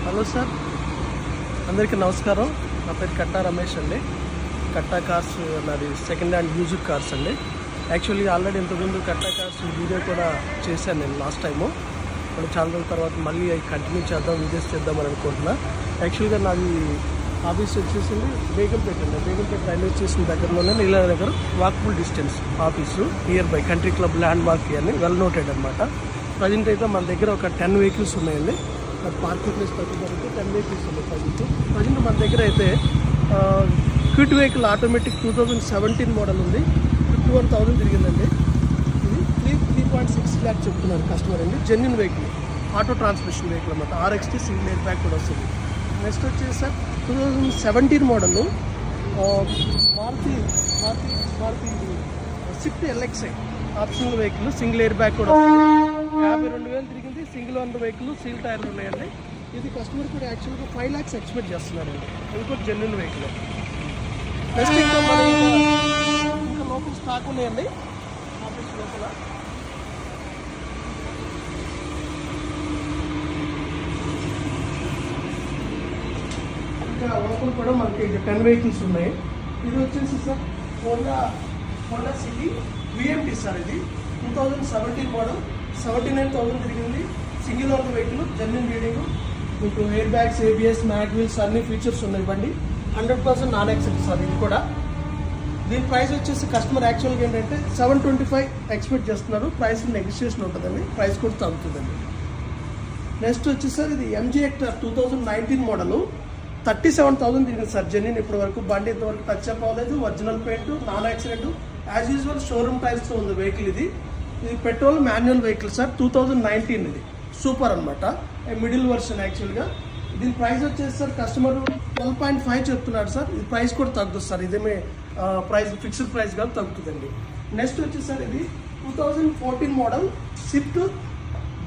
Hello sir, అందరికీ నమస్కారం. నా పేరు కట్టా రమేష్ అండి. కట్టా కార్స్ నాది సెకండ్ హ్యాండ్ యూజ్డ్ కార్స్ అండి. యాక్చువల్లీ ఆల్రెడీ ఇంతకుముందు కట్టా కార్స్ వీడియో కూడా చేశాను నేను లాస్ట్ టైము. ఇప్పుడు చాలా రోజుల తర్వాత మళ్ళీ అవి కంటిన్యూ చేద్దాం, వీడియోస్ చేద్దామని అనుకుంటున్నా. యాక్చువల్గా నాది ఆఫీస్ వచ్చేసింది బేగంపేట అండి. బేగంపేట రైల్వే స్టేషన్ దగ్గరలోనే Neela Nagar walkable distance office, nearby country club landmark అని వెల్ నోటెడ్ అనమాట. ప్రజెంట్ అయితే మన దగ్గర ఒక 10 వెహికల్స్ ఉన్నాయండి. అది పార్కింగ్ ప్లేస్ తగ్గుతుంటే 10 వెహికల్స్ ఉన్నాయి ప్రజెంట్ మన దగ్గర అయితే క్విట్ వెహికల్ ఆటోమేటిక్ 2017 మోడల్ ఉంది. 51,000 తిరిగిందండి. ఇది 3.6 lakh చెప్తున్నారు కస్టమర్ అండి. Genuine vehicle, auto transmission vehicle అనమాట. RXT సింగిల్ ఎయిర్ బ్యాగ్ కూడా వస్తుంది. నెక్స్ట్ వచ్చేసి sir 2017 model Maruti Swift LXi optional vehicle, single air bag కూడా వస్తుంది. 52,000 తిరిగింది. సింగిల్ ఓనర్ వెహికల్, సీల్ టైర్లు ఉన్నాయండి. ఇది కస్టమర్ కూడా యాక్చువల్గా 5 lakhs ఎక్స్పెక్ట్ చేస్తున్నారండి. ఇది కూడా జెన్యున్ వెహికల్. నెక్స్ట్ ఇంకా మన ఇంకా లోపల స్టాక్ ఉన్నాయండి ఆఫీస్ లోపల. ఇంకా లోపల కూడా మనకి 10 వెహికల్స్ ఉన్నాయి. ఇది వచ్చేసి sir Honda city VMT sir. ఇది 2017 మోడల్, 79,000 తిరిగింది. Single owner vehicle, genuine reading, మీకు air bags, ABS, mag wheels అన్ని ఫీచర్స్ ఉన్నాయి. బండి 100% నాన్ యాక్సిడెంట్ సార్. ఇది కూడా దీని ప్రైస్ వచ్చేసి కస్టమర్ యాక్చువల్గా ఏంటంటే 725 ఎక్స్పెక్ట్ చేస్తున్నారు. ప్రైస్ నెగోషియేషన్ ఉంటుందండి, ప్రైస్ కూడా తగ్గుతుందండి. నెక్స్ట్ వచ్చేసి సార్ ఇది MG Hector 2019 మోడల్, 37,000 తిరిగింది సార్. జెన్యున్ ఇప్పటి వరకు బండి ఇంతవరకు టచ్ అప్ అవ్వలేదు. Original paint, non accident, as usual showroom టైర్స్తో ఉంది వెహికల్. ఇది పెట్రోల్ మాన్యువల్ వెహికల్ సార్. 2019 ఇది సూపర్ అనమాట, మిడిల్ వర్షన్ యాక్చువల్గా. దీని ప్రైస్ వచ్చేసి సార్ కస్టమర్ 12.5 చెప్తున్నాడు సార్. ఇది ప్రైస్ కూడా తగ్గుతుంది సార్. ఇదేమే ప్రైస్ ఫిక్స్డ్ ప్రైస్ కాదు, తగ్గుతుందండి. నెక్స్ట్ వచ్చేసి సార్ ఇది 2014 model Swift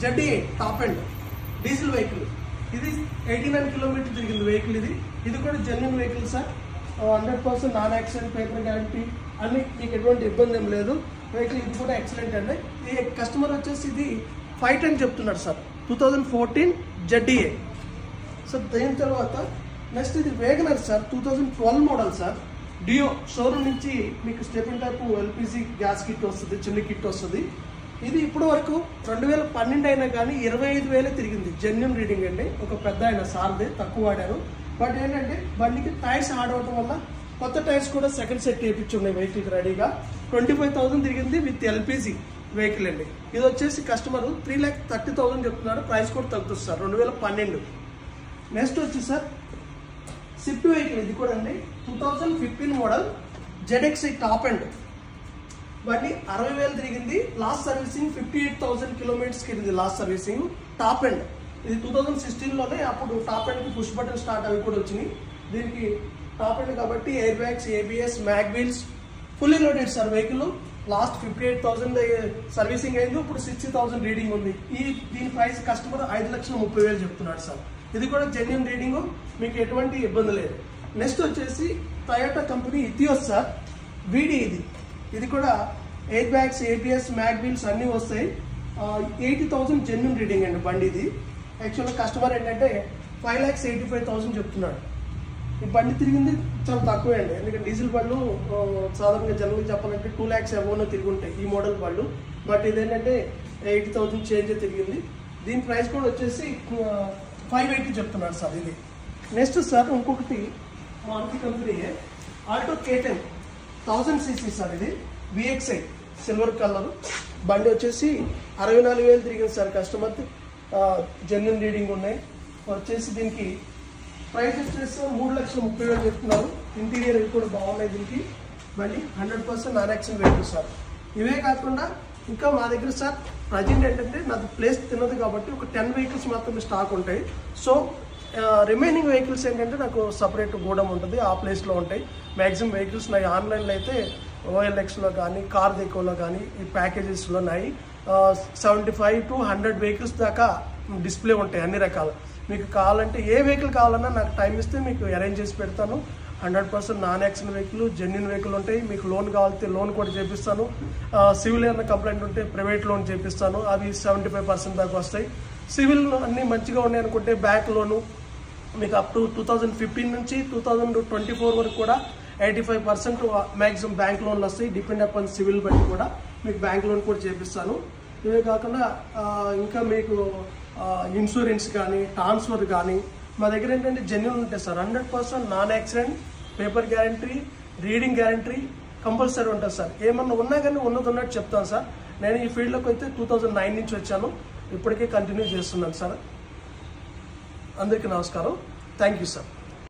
ZA top and diesel vehicle. ఇది 89 కిలోమీటర్ తిరిగింది వెహికల్. ఇది కూడా genuine vehicle sir. 100% non accident, paper guarantee అన్ని, మీకు ఎటువంటి ఇబ్బంది ఏం లేదు. వెహికల్ ఇది కూడా ఎక్సలెంట్ అండి. ఈ కస్టమర్ వచ్చేసి ఇది 510 చెప్తున్నాడు సార్. 2014 ZA sir. దీని తర్వాత నెక్స్ట్ ఇది వేగనర్ సార్. 2012 model sir. డియో షోరూమ్ నుంచి మీకు stepney type LPG gas kit వస్తుంది, చిన్న కిట్ వస్తుంది. ఇది ఇప్పటి వరకు 2012 అయినా కానీ 25,000 తిరిగింది. జెన్యున్ రీడింగ్ అండి. ఒక పెద్ద ఆయన సార్దే, తక్కువ వాడారు. బట్ ఏంటంటే బండికి టైర్స్ హార్డ్ అవడం వల్ల కొత్త టైర్స్ కూడా సెకండ్ సెట్ వేయించున్నాయి వెహికల్కి రెడీగా. 25,000 తిరిగింది విత్ LPG వెహికల్ అండి. ఇది వచ్చేసి కస్టమర్ 3,30,000 చెప్తున్నాడు. ప్రైస్ కూడా తగ్గుతుంది సార్. 2012. నెక్స్ట్ వచ్చి సార్ స్విఫ్ట్ వెహికల్. ఇది కూడా అండి 2015 మోడల్ ZXi టాప్ అండ్ బండి. 60,000 తిరిగింది. లాస్ట్ సర్వీసింగ్ 58,000 కిలోమీటర్స్ కింది లాస్ట్ సర్వీసింగ్. టాప్ అండ్ ఇది 2016లోనే. అప్పుడు టాప్ అండ్కి పుష్ బటన్ స్టార్ట్ అవి కూడా వచ్చినాయి. దీనికి టాప్ అండ్ కాబట్టి air bags, ABS, mag wheels fully loaded sir vehicle. Last 58,000 servicing అయింది. ఇప్పుడు 60,000 రీడింగ్ ఉంది. దీని ప్రైస్ కస్టమర్ 5,30,000 చెప్తున్నాడు సార్. ఇది కూడా జెన్యున్ రీడింగ్, మీకు ఎటువంటి ఇబ్బంది లేదు. నెక్స్ట్ వచ్చేసి Toyota company Etios sir. VD ఇది కూడా air bags, ABS, mag wheels అన్నీ వస్తాయి. 80,000 జెన్యున్ రీడింగ్ అండి బండి. ఇది యాక్చువల్గా కస్టమర్ ఏంటంటే 5,85,000 చెప్తున్నాడు. ఈ బండి తిరిగింది చాలా తక్కువే అండి. ఎందుకంటే డీజిల్ బళ్ళు సాధారణంగా జనరల్గా చెప్పాలంటే 2 lakhs అబోవ్నే తిరిగి ఉంటాయి ఈ మోడల్ బళ్ళు. బట్ ఇదేంటంటే 80,000 చేంజ్ తిరిగింది. దీని ప్రైస్ కూడా వచ్చేసి 580 చెప్తున్నాడు సార్. ఇది నెక్స్ట్ సార్ ఇంకొకటి Maruti company Alto K10 1000cc sir. ఇది VXi సిల్వర్ కలర్ బండి వచ్చేసి 64,000 తిరిగింది సార్. కస్టమర్ జెన్యున్ రీడింగ్ ఉన్నాయి. వచ్చేసి దీనికి ప్రైస్ వచ్చేసి 3,30,000 చెప్తున్నారు. ఇంటీరియర్ ఇవి కూడా బాగున్నాయి. దీనికి బండి 100% నాన్ యాక్సిడెంట్ వెహికల్ సార్. ఇవే కాకుండా ఇంకా మా దగ్గర సార్ ప్రజెంట్ ఏంటంటే నాకు ప్లేస్ తిన్నది కాబట్టి ఒక 10 వెహికల్స్ మాత్రమే స్టాక్ ఉంటాయి. సో రిమైనింగ్ వెహికల్స్ ఏంటంటే నాకు సపరేట్ గోడౌన్ ఉంటుంది, ఆ ప్లేస్లో ఉంటాయి. మ్యాక్సిమం వెహికల్స్ నాయి ఆన్లైన్లో అయితే OLXలో కానీ, కార్ డెకోలో కానీ ఈ ప్యాకేజెస్లో నాయి 75 to 100 వెహికల్స్ దాకా డిస్ప్లే ఉంటాయి అన్ని రకాలు. మీకు కావాలంటే ఏ వెహికల్ కావాలన్నా నాకు టైం ఇస్తే మీకు అరేంజ్ చేసి పెడతాను. 100% non accident vehicle, genuine vehicle ఉంటాయి. మీకు లోన్ కావాలంటే లోన్ కూడా చేపిస్తాను. సివిల్ ఏమైనా కంప్లైంట్ ఉంటే ప్రైవేట్ లోన్ చేపిస్తాను. అవి 75% దాకా వస్తాయి. సివిల్ అన్నీ మంచిగా ఉన్నాయి అనుకుంటే బ్యాంక్ లోను మీకు అప్ టు 2015 నుంచి 2024 వరకు కూడా 85% మ్యాక్సిమం బ్యాంక్ లోన్లు వస్తాయి. డిపెండ్ అపాన్ సివిల్ బట్టి కూడా మీకు బ్యాంక్ లోన్ కూడా చేపిస్తాను. ఇవే కాకుండా ఇంకా మీకు ఇన్సూరెన్స్ కానీ ట్రాన్స్ఫర్ కానీ మా దగ్గర ఏంటంటే జెన్యున్ ఉంటాయి sir. 100% non accident, paper guarantee, reading guarantee compulsory ఉంటుంది సార్. ఏమన్నా ఉన్నా కానీ ఉన్నట్టు చెప్తాను సార్. నేను ఈ ఫీల్డ్లోకి అయితే 2009 నుంచి వచ్చాను, ఇప్పటికే కంటిన్యూ చేస్తున్నాను సార్. అందరికీ నమస్కారం. Thank you sir.